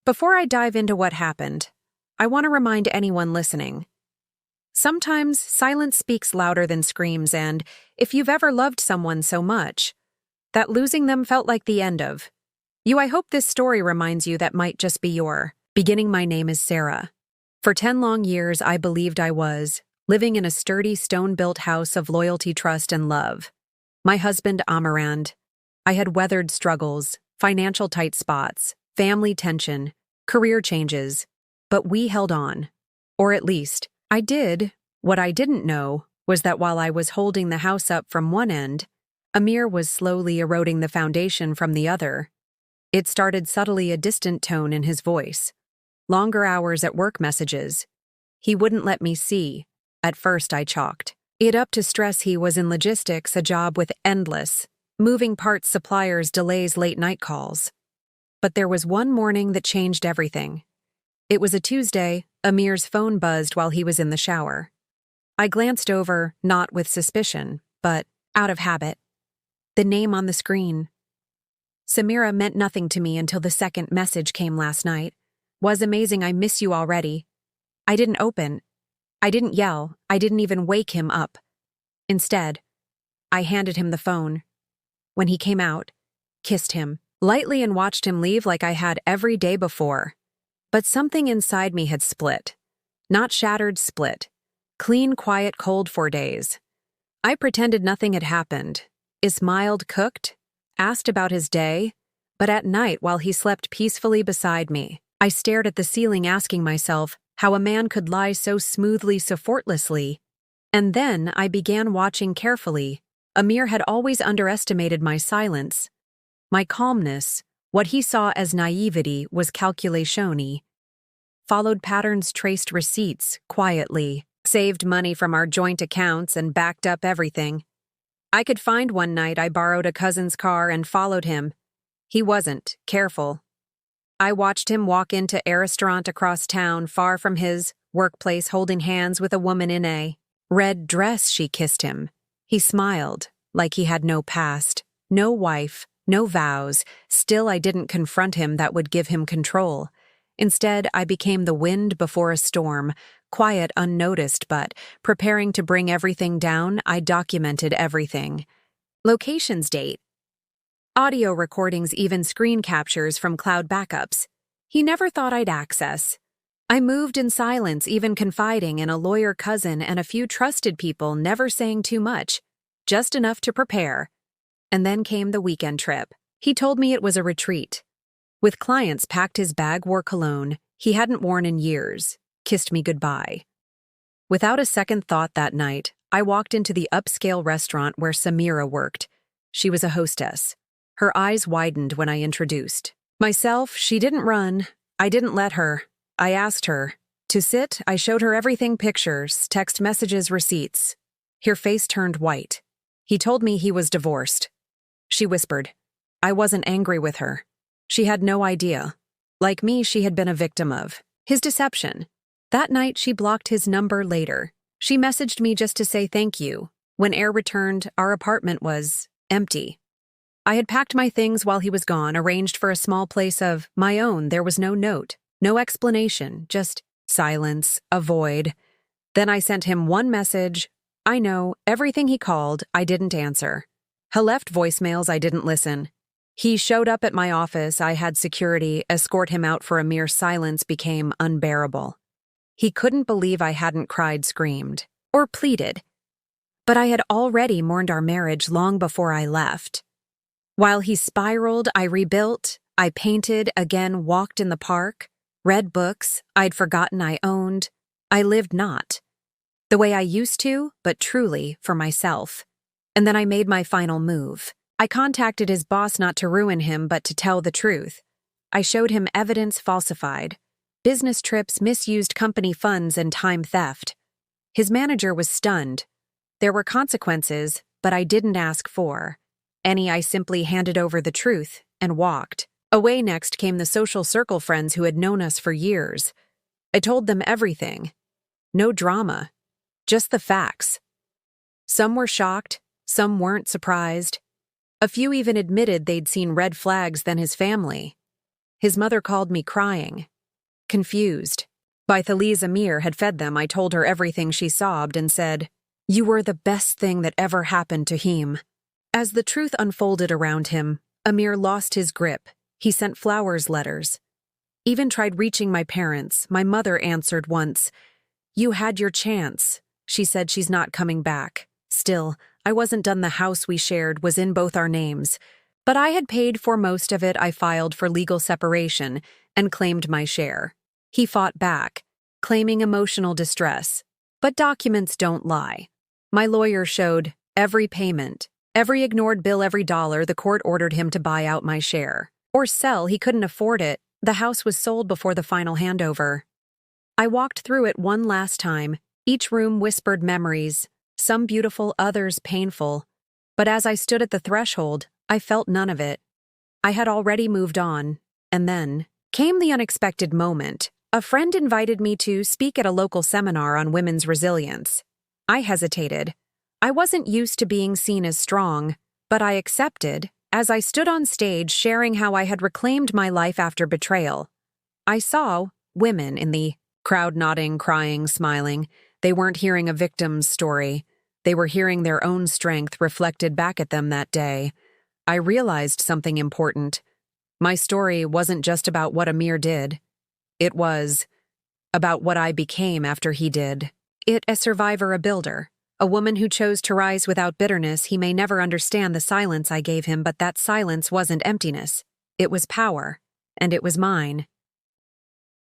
Before I dive into what happened, I want to remind anyone listening. Sometimes silence speaks louder than screams, and if you've ever loved someone so much that losing them felt like the end of you, I hope this story reminds you that might just be your beginning. My name is Sarah. For 10 long years, I believed I was living in a sturdy, stone-built house of loyalty, trust, and love. My husband, Amarand. I had weathered struggles, financial tight spots, family tension, career changes, but we held on. Or at least, I did. What I didn't know was that while I was holding the house up from one end, Amir was slowly eroding the foundation from the other. It started subtly, a distant tone in his voice. Longer hours at work messages. He wouldn't let me see. At first I chalked it up to stress. He was in logistics, a job with endless moving parts, suppliers, delays, late night calls. But there was one morning that changed everything. It was a Tuesday. Amir's phone buzzed while he was in the shower. I glanced over, not with suspicion, but out of habit. The name on the screen. Samira meant nothing to me until the second message came last night. Was amazing. I miss you already. I didn't open. I didn't yell. I didn't even wake him up. Instead, I handed him the phone. When he came out, kissed him lightly and watched him leave like I had every day before. But something inside me had split. Not shattered, split. Clean, quiet, cold for days. I pretended nothing had happened. I smiled, cooked, asked about his day, but at night while he slept peacefully beside me, I stared at the ceiling asking myself how a man could lie so smoothly, so effortlessly. And then I began watching carefully. Amir had always underestimated my silence, my calmness. What he saw as naivety was calculation-y. Followed patterns, traced receipts, quietly, saved money from our joint accounts and backed up everything. I could find one night I borrowed a cousin's car and followed him. He wasn't careful. I watched him walk into a restaurant across town, far from his workplace, holding hands with a woman in a red dress. She kissed him. He smiled, like he had no past, no wife, no vows. Still, I didn't confront him. That would give him control. Instead, I became the wind before a storm, quiet, unnoticed, but preparing to bring everything down. I documented everything. Locations, date, audio recordings, even screen captures from cloud backups. He never thought I'd access. I moved in silence, even confiding in a lawyer cousin and a few trusted people, never saying too much, just enough to prepare. And then came the weekend trip. He told me it was a retreat. With clients, packed his bag, wore cologne he hadn't worn in years, kissed me goodbye. Without a second thought that night, I walked into the upscale restaurant where Samira worked. She was a hostess. Her eyes widened when I introduced myself. She didn't run. I didn't let her. I asked her to sit. I showed her everything, pictures, text messages, receipts. Her face turned white. He told me he was divorced. She whispered. I wasn't angry with her. She had no idea. Like me, she had been a victim of his deception. That night, she blocked his number. Later, she messaged me just to say thank you. When air returned, our apartment was empty. I had packed my things while he was gone, arranged for a small place of my own. There was no note, no explanation, just silence, a void. Then I sent him one message. I know, everything. He called. I didn't answer. He left voicemails. I didn't listen. He showed up at my office. I had security escort him out. For a mere silence became unbearable. He couldn't believe I hadn't cried, screamed, or pleaded. But I had already mourned our marriage long before I left. While he spiraled, I rebuilt. I painted again, walked in the park, read books I'd forgotten I owned. I lived not the way I used to, but truly for myself. And then I made my final move. I contacted his boss, not to ruin him, but to tell the truth. I showed him evidence falsified, business trips, misused company funds, and time theft. His manager was stunned. There were consequences, but I didn't ask for any. I simply handed over the truth and walked away. Next came the social circle, friends who had known us for years. I told them everything. No drama, just the facts. Some were shocked, some weren't surprised. A few even admitted they'd seen red flags. Then his family. His mother called me crying. Confused. By Thaliz Amir had fed them, I told her everything. She sobbed and said, "You were the best thing that ever happened to him." As the truth unfolded around him, Amir lost his grip. He sent flowers letters. Even tried reaching my parents. My mother answered once. "You had your chance." She said she's not coming back. Still, I wasn't done. The house we shared was in both our names. But I had paid for most of it. I filed for legal separation and claimed my share. He fought back, claiming emotional distress. But documents don't lie. My lawyer showed every payment, every ignored bill, every dollar. The court ordered him to buy out my share. Or sell. He couldn't afford it. The house was sold before the final handover. I walked through it one last time. Each room whispered memories, some beautiful, others painful. But as I stood at the threshold, I felt none of it. I had already moved on. And then came the unexpected moment. A friend invited me to speak at a local seminar on women's resilience. I hesitated. I wasn't used to being seen as strong, but I accepted as I stood on stage sharing how I had reclaimed my life after betrayal. I saw women in the crowd nodding, crying, smiling. They weren't hearing a victim's story. They were hearing their own strength reflected back at them that day. I realized something important. My story wasn't just about what Amir did. It was about what I became after he did. A survivor, a builder, a woman who chose to rise without bitterness. He may never understand the silence I gave him, but that silence wasn't emptiness. It was power, and it was mine.